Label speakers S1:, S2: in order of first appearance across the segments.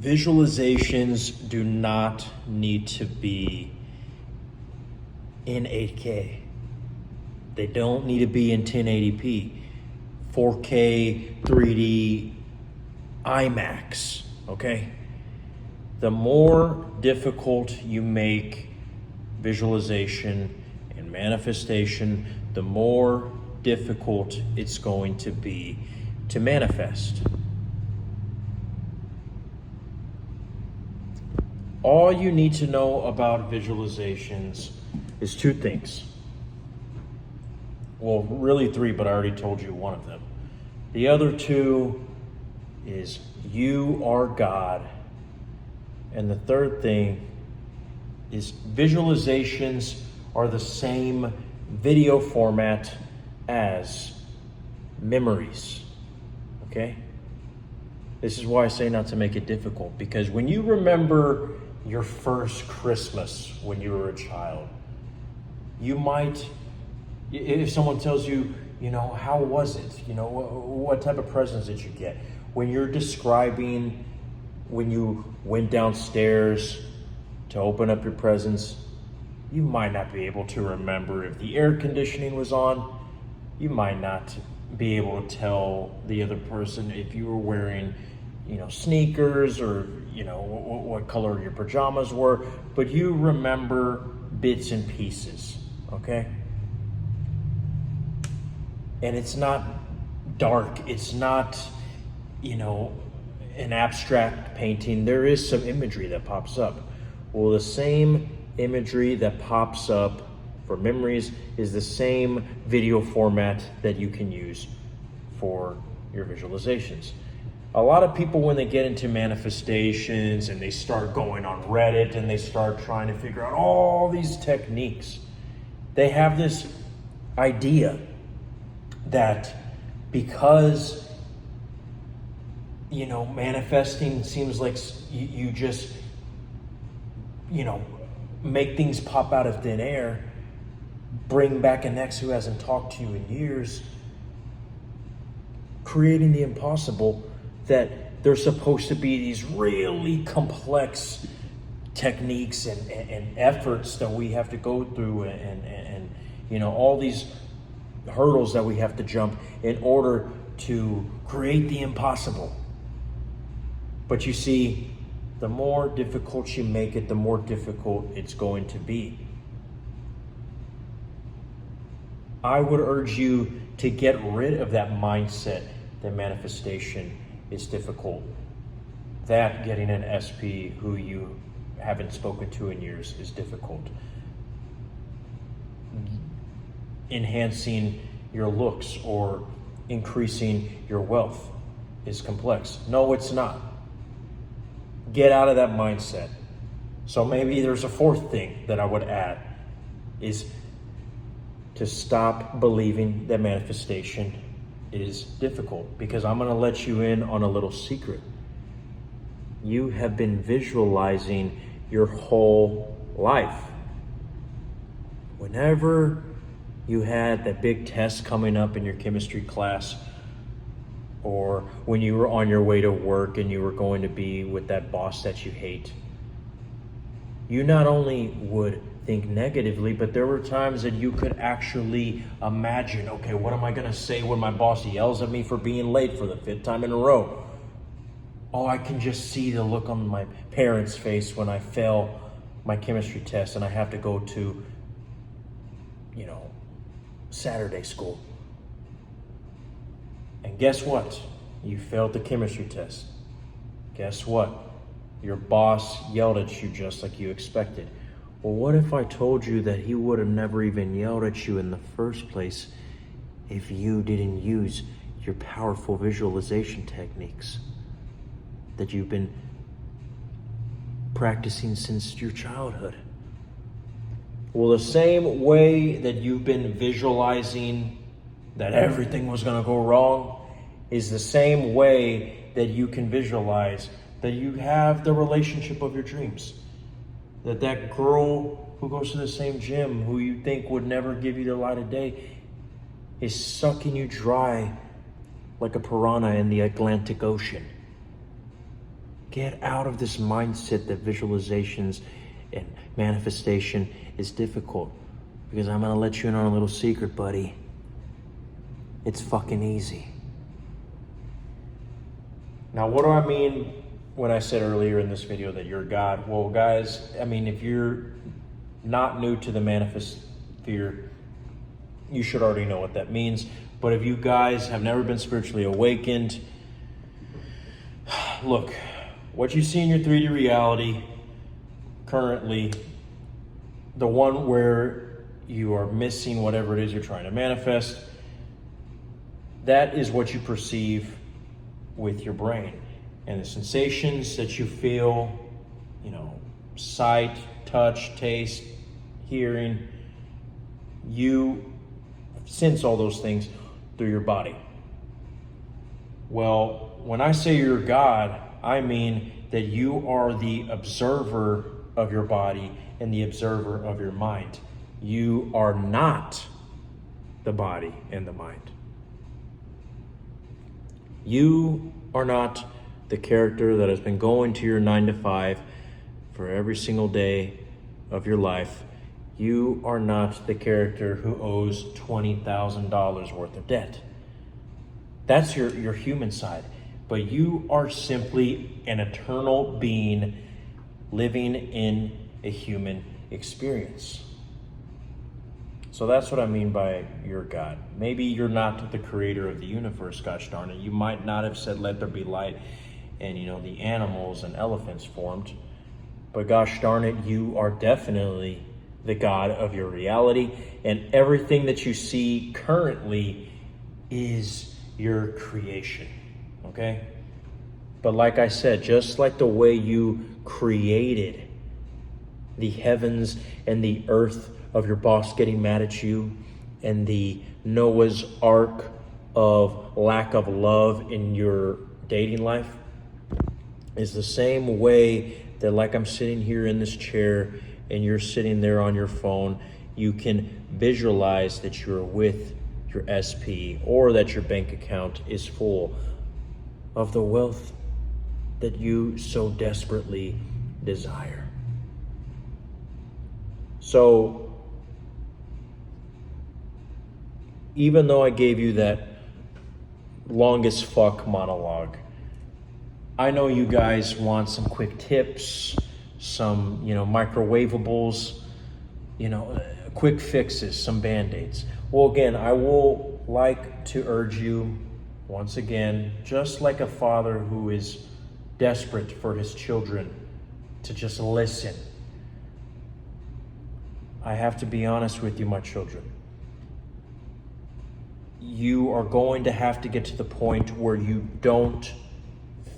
S1: Visualizations do not need to be in 8K. They don't need to be in 1080p, 4K, 3D, IMAX, okay? The more difficult you make visualization and manifestation, the more difficult it's going to be to manifest. All you need to know about visualizations is two things. Well, really three, but I already told you one of them. The other two is you are God. And the third thing is visualizations are the same video format as memories, okay? This is why I say not to make it difficult, because when you remember your first Christmas when you were a child, you might, if someone tells you, how was it? What type of presents did you get? When you're describing when you went downstairs to open up your presents, you might not be able to remember if the air conditioning was on. You might not be able to tell the other person if you were wearing, sneakers or, what color your pajamas were, but you remember bits and pieces, okay? And it's not dark. It's not, an abstract painting. There is some imagery that pops up. Well, the same imagery that pops up for memories is the same video format that you can use for your visualizations. A lot of people, when they get into manifestations and they start going on Reddit and they start trying to figure out all these techniques, they have this idea that because manifesting seems like you just make things pop out of thin air, bring back an ex who hasn't talked to you in years, creating the impossible, that there's supposed to be these really complex techniques and efforts that we have to go through and all these hurdles that we have to jump in order to create the impossible. But you see, the more difficult you make it, the more difficult it's going to be. I would urge you to get rid of that mindset that manifestation is difficult. That getting an SP who you haven't spoken to in years is difficult. Enhancing your looks or increasing your wealth is complex. No, it's not. Get out of that mindset. So maybe there's a fourth thing that I would add is to stop believing that manifestation is difficult, because I'm going to let you in on a little secret. You have been visualizing your whole life. Whenever you had that big test coming up in your chemistry class, or when you were on your way to work and you were going to be with that boss that you hate, you not only would think negatively, but there were times that you could actually imagine, okay, what am I going to say when my boss yells at me for being late for the 5th time in a row? Oh, I can just see the look on my parents' face when I fail my chemistry test and I have to go to, Saturday school. And guess what? You failed the chemistry test. Guess what? Your boss yelled at you just like you expected. Well, what if I told you that he would have never even yelled at you in the first place if you didn't use your powerful visualization techniques that you've been practicing since your childhood? Well, the same way that you've been visualizing that everything was going to go wrong is the same way that you can visualize that you have the relationship of your dreams. That girl who goes to the same gym, who you think would never give you the light of day, is sucking you dry like a piranha in the Atlantic Ocean. Get out of this mindset that visualizations and manifestation is difficult. Because I'm going to let you in on a little secret, buddy. It's fucking easy. Now, what do I mean when I said earlier in this video that you're God? Well, guys, I mean, if you're not new to the Manifestosphere, you should already know what that means. But if you guys have never been spiritually awakened, look, what you see in your 3D reality currently, the one where you are missing whatever it is you're trying to manifest, that is what you perceive with your brain. And the sensations that you feel, sight, touch, taste, hearing, you sense all those things through your body. Well, when I say you're God, I mean that you are the observer of your body and the observer of your mind. You are not the body and the mind. You are not the character that has been going to your 9 to 5 for every single day of your life. You are not the character who owes $20,000 worth of debt. That's your human side. But you are simply an eternal being living in a human experience. So that's what I mean by you're God. Maybe you're not the creator of the universe, gosh darn it. You might not have said, let there be light, and the animals and elephants formed. But gosh darn it, you are definitely the God of your reality. And everything that you see currently is your creation, okay? But like I said, just like the way you created the heavens and the earth of your boss getting mad at you, and the Noah's Ark of lack of love in your dating life, is the same way that, like I'm sitting here in this chair and you're sitting there on your phone, you can visualize that you're with your SP, or that your bank account is full of the wealth that you so desperately desire. So, even though I gave you that longest fuck monologue, I know you guys want some quick tips, some, microwavables, quick fixes, some band-aids. Well, again, I will like to urge you, once again, just like a father who is desperate for his children to just listen. I have to be honest with you, my children. You are going to have to get to the point where you don't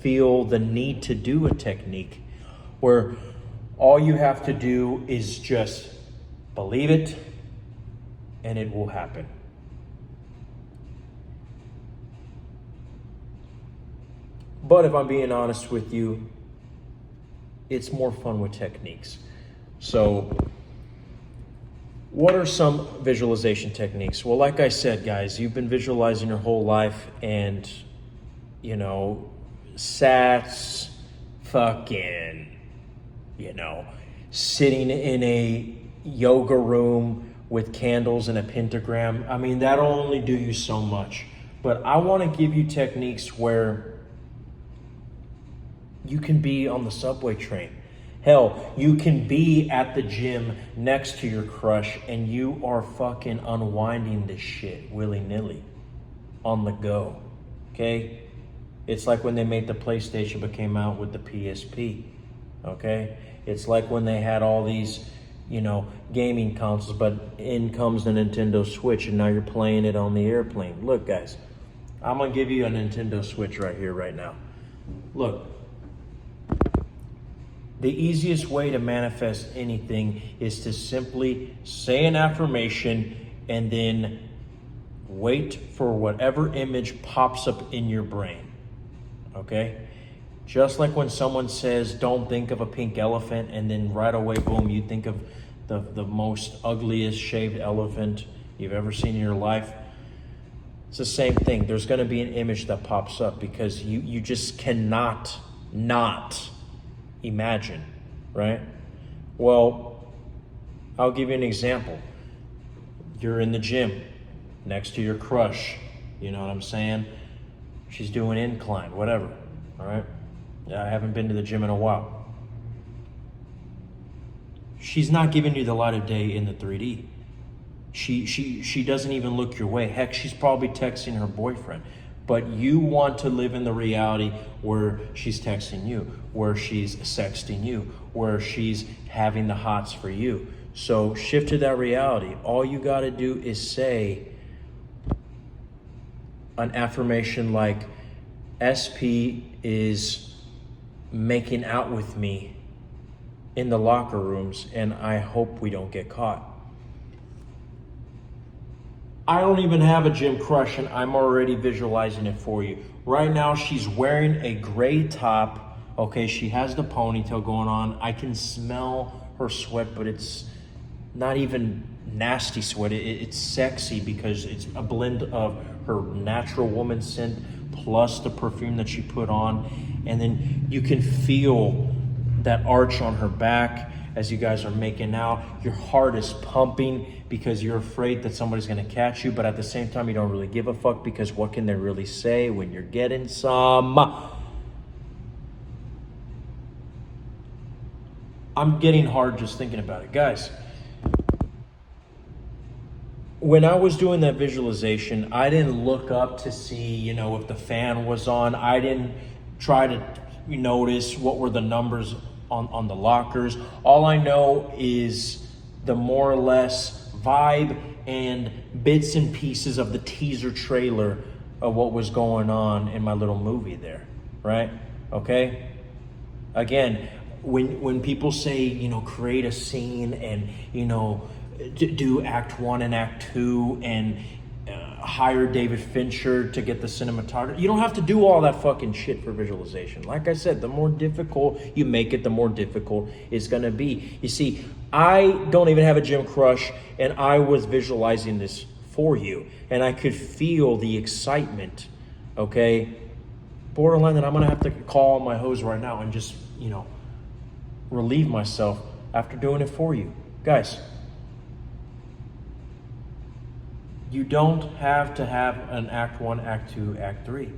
S1: feel the need to do a technique, where all you have to do is just believe it and it will happen. But if I'm being honest with you, it's more fun with techniques. So, what are some visualization techniques? Well, like I said, guys, you've been visualizing your whole life, and, sats, fucking, sitting in a yoga room with candles and a pentagram. I mean, that'll only do you so much. But I want to give you techniques where you can be on the subway train. Hell, you can be at the gym next to your crush and you are fucking unwinding this shit willy-nilly on the go, okay? It's like when they made the PlayStation but came out with the PSP, okay? It's like when they had all these, gaming consoles, but in comes the Nintendo Switch and now you're playing it on the airplane. Look, guys, I'm gonna give you a Nintendo Switch right here, right now. Look. The easiest way to manifest anything is to simply say an affirmation and then wait for whatever image pops up in your brain, okay? Just like when someone says, don't think of a pink elephant, and then right away, boom, you think of the most ugliest shaved elephant you've ever seen in your life. It's the same thing. There's going to be an image that pops up because you just cannot not imagine, right? Well, I'll give you an example. You're in the gym next to your crush, you know what I'm saying? She's doing incline, whatever, all right? I haven't been to the gym in a while. She's not giving you the light of day in the 3D. She doesn't even look your way. Heck, she's probably texting her boyfriend. But you want to live in the reality where she's texting you, where she's sexting you, where she's having the hots for you. So shift to that reality. All you got to do is say an affirmation like, SP is making out with me in the locker rooms, and I hope we don't get caught. I don't even have a gym crush, and I'm already visualizing it for you. Right now, she's wearing a gray top. Okay, she has the ponytail going on. I can smell her sweat, but it's not even nasty sweat. It's sexy because it's a blend of her natural woman scent plus the perfume that she put on. And then you can feel that arch on her back as you guys are making out. Your heart is pumping because you're afraid that somebody's gonna catch you, but at the same time, you don't really give a fuck because what can they really say when you're getting some? I'm getting hard just thinking about it. Guys, when I was doing that visualization, I didn't look up to see, if the fan was on. I didn't try to notice what were the numbers on the lockers. All I know is the more or less vibe and bits and pieces of the teaser trailer of what was going on in my little movie there, right? Okay? Again, when people say, create a scene and, do act 1 and act 2 and hire David Fincher to get the cinematography. You don't have to do all that fucking shit for visualization. Like I said, the more difficult you make it, the more difficult it's gonna be. You see, I don't even have a gym crush, and I was visualizing this for you, and I could feel the excitement, okay? Borderline that I'm gonna have to call my hose right now and just, relieve myself after doing it for you. Guys, you don't have to have an act 1, act 2, act 3.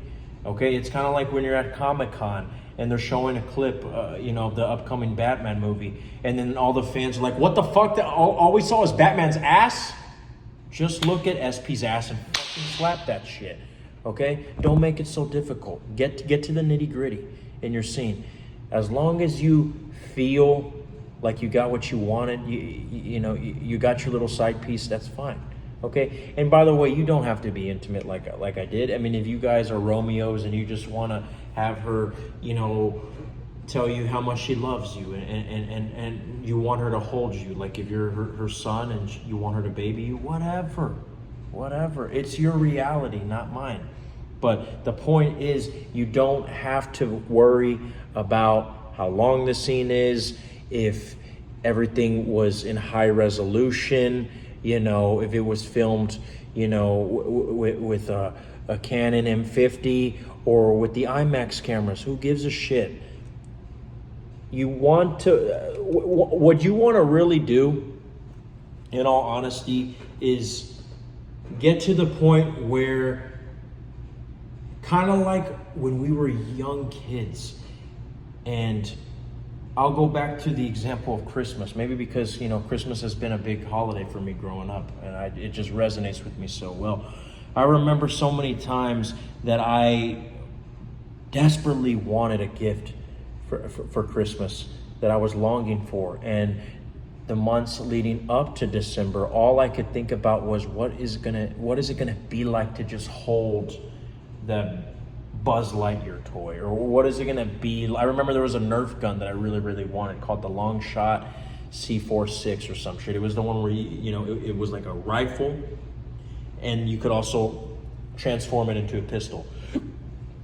S1: Okay, it's kind of like when you're at Comic-Con and they're showing a clip, of the upcoming Batman movie, and then all the fans are like, "What the fuck? All we saw is Batman's ass." Just look at SP's ass and fucking slap that shit. Okay, don't make it so difficult. Get to the nitty gritty in your scene. As long as you feel like you got what you wanted, you got your little side piece. That's fine. Okay, and by the way, you don't have to be intimate like I did. I mean, if you guys are Romeos and you just want to have her, tell you how much she loves you and you want her to hold you, like if you're her son and you want her to baby you, whatever. It's your reality, not mine. But the point is, you don't have to worry about how long the scene is, if everything was in high resolution, if it was filmed, with a Canon M50 or with the IMAX cameras. Who gives a shit? You want to, what you want to really do, in all honesty, is get to the point where, kind of like when we were young kids, and I'll go back to the example of Christmas, maybe because, Christmas has been a big holiday for me growing up, and it just resonates with me so well. I remember so many times that I desperately wanted a gift for Christmas that I was longing for, and the months leading up to December, all I could think about was what is it gonna be like to just hold the Buzz Lightyear toy, or what is it gonna be? I remember there was a Nerf gun that I really, really wanted called the Long Shot C46 or some shit. It was the one where it was like a rifle, and you could also transform it into a pistol.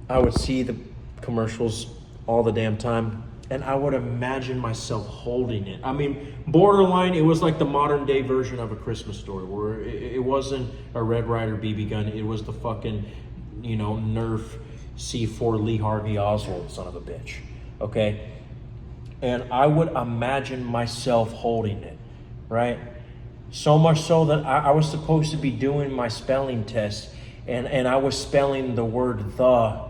S1: I would see the commercials all the damn time, and I would imagine myself holding it. I mean, borderline, it was like the modern day version of A Christmas Story, where it wasn't a Red Ryder BB gun, it was the fucking, Nerf C4 Lee Harvey Oswald, son of a bitch. okay? And I would imagine myself holding it, right? So much so that I was supposed to be doing my spelling test, and I was spelling the word the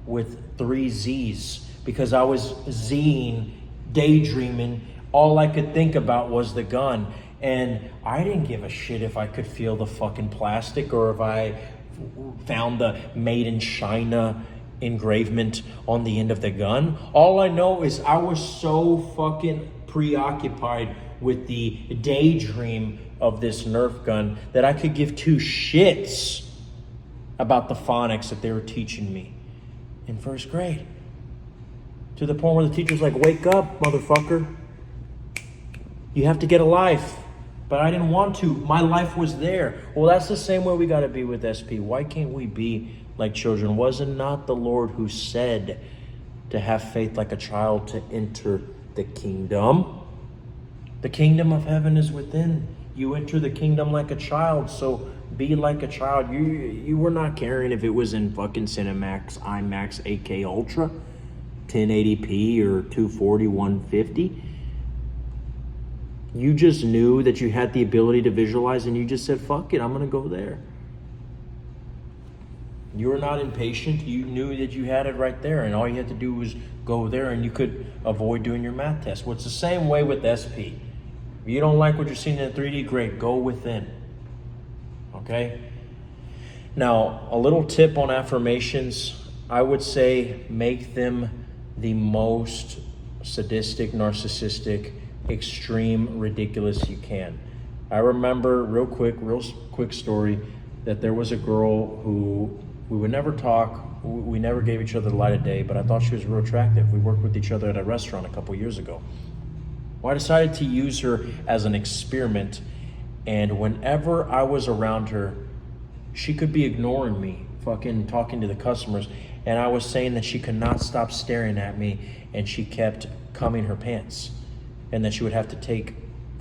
S1: with 3 Z's because I was Zing, daydreaming. All I could think about was the gun. And I didn't give a shit if I could feel the fucking plastic or if I found the made in China engravement on the end of the gun. All I know is I was so fucking preoccupied with the daydream of this Nerf gun that I could give 2 shits about the phonics that they were teaching me in 1st grade. To the point where the teacher's like, wake up, motherfucker. You have to get a life. But I didn't want to. My life was there. Well, that's the same way we got to be with SP. Why can't we be like children? Was it not the Lord who said to have faith like a child to enter the kingdom? The kingdom of heaven is within. You enter the kingdom like a child, so be like a child. You were not caring if it was in fucking Cinemax, IMAX, 8K Ultra, 1080p or 240, 150. You just knew that you had the ability to visualize and you just said, fuck it, I'm going to go there. You were not impatient. You knew that you had it right there and all you had to do was go there and you could avoid doing your math test. Well, it's the same way with SP. If you don't like what you're seeing in 3D, great, go within. Okay? Now, a little tip on affirmations. I would say make them the most sadistic, narcissistic, extreme, ridiculous you can. I remember real quick story that there was a girl who we would never talk. We never gave each other the light of day, but I thought she was real attractive. We worked with each other at a restaurant a couple years ago. Well, I decided to use her as an experiment, and whenever I was around her, she could be ignoring me, fucking talking to the customers, and I was saying that she could not stop staring at me, and she kept cumming her pants, and that she would have to take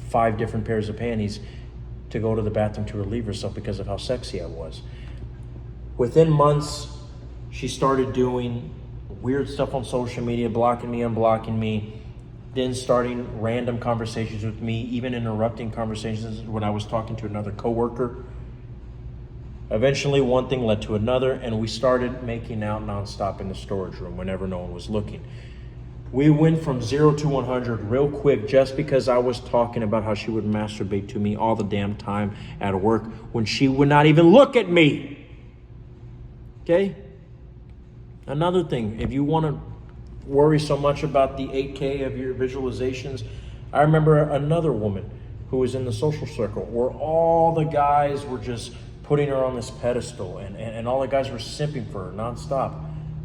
S1: 5 different pairs of panties to go to the bathroom to relieve herself because of how sexy I was. Within months, she started doing weird stuff on social media, blocking me, unblocking me, then starting random conversations with me, even interrupting conversations when I was talking to another coworker. Eventually, one thing led to another, and we started making out nonstop in the storage room whenever no one was looking. We went from 0 to 100 real quick just because I was talking about how she would masturbate to me all the damn time at work when she would not even look at me. Okay? Another thing, if you want to worry so much about the 8K of your visualizations, I remember another woman who was in the social circle where all the guys were just putting her on this pedestal and all the guys were simping for her nonstop.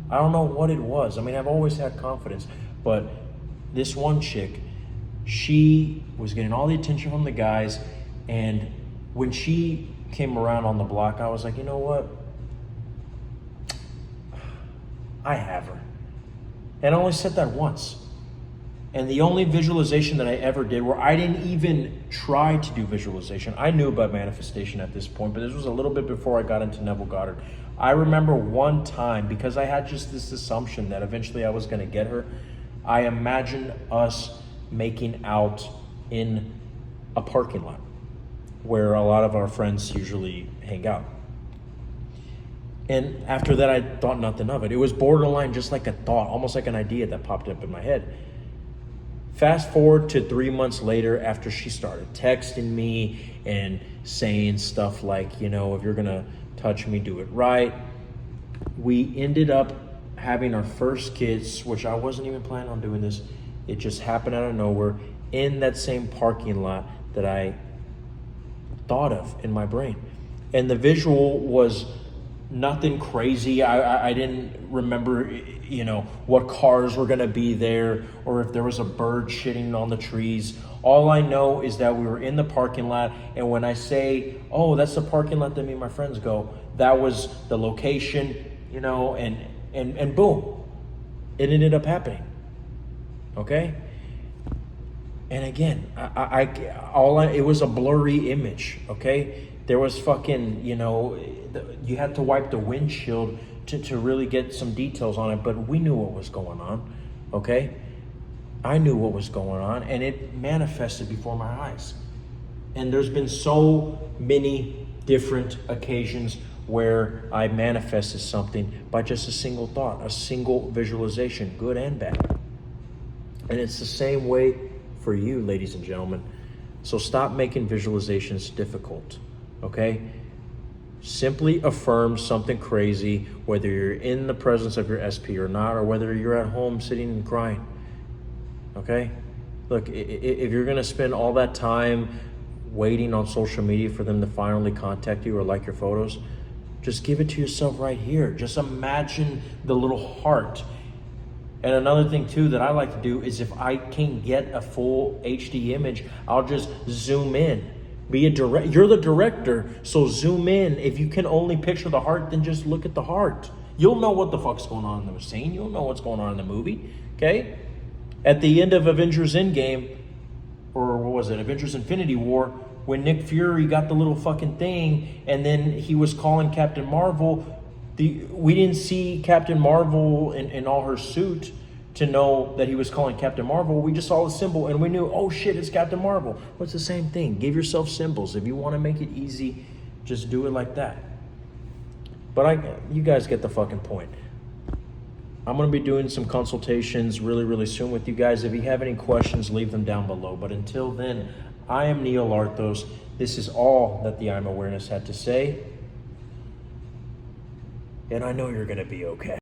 S1: I don't know what it was. I mean, I've always had confidence, but this one chick, she was getting all the attention from the guys, and when she came around on the block, I was like, you know what? I have her. And I only said that once. And the only visualization that I ever did, where I didn't even try to do visualization, I knew about manifestation at this point, but this was a little bit before I got into Neville Goddard. I remember one time, because I had just this assumption that eventually I was going to get her, I imagined us making out in a parking lot where a lot of our friends usually hang out. And after that, I thought nothing of it. It was borderline just like a thought, almost like an idea that popped up in my head. Fast forward to 3 months later, after she started texting me and saying stuff like, you know, if you're going to touch me, do it right. We ended up having our first kids, which I wasn't even planning on doing this. It just happened out of nowhere in that same parking lot that I thought of in my brain. And the visual was nothing crazy. I didn't remember, you know, what cars were going to be there or if there was a bird shitting on the trees. All I know is that we were in the parking lot, and when I say, oh, that's the parking lot that me and my friends go, that was the location, you know, and boom, it ended up happening. Okay? And again, it was a blurry image, okay? There was fucking, you know, you had to wipe the windshield to really get some details on it, but we knew what was going on. okay? I knew what was going on, and it manifested before my eyes. And there's been so many different occasions where I manifested something by just a single thought, a single visualization, good and bad. And it's the same way for you, ladies and gentlemen. So stop making visualizations difficult, okay? Simply affirm something crazy, whether you're in the presence of your SP or not, or whether you're at home sitting and crying, okay? Look, if you're gonna spend all that time waiting on social media for them to finally contact you or like your photos, just give it to yourself right here. Just imagine the little heart. And another thing too that I like to do is if I can't get a full HD image, I'll just zoom in. You're the director, so zoom in. If you can only picture the heart, then just look at the heart. You'll know what the fuck's going on in the scene. You'll know what's going on in the movie, okay? At the end of Avengers Endgame, or what was it, Avengers Infinity War, when Nick Fury got the little fucking thing and then he was calling Captain Marvel, we didn't see Captain Marvel in all her suit to know that he was calling Captain Marvel. We just saw the symbol and we knew, oh shit, it's Captain Marvel. Well, it's the same thing. Give yourself symbols. If you want to make it easy, just do it like that. But you guys get the fucking point. I'm going to be doing some consultations really, really soon with you guys. If you have any questions, leave them down below. But until then, I am Neil Arthos. This is all that the I'm Awareness had to say. And I know you're going to be okay.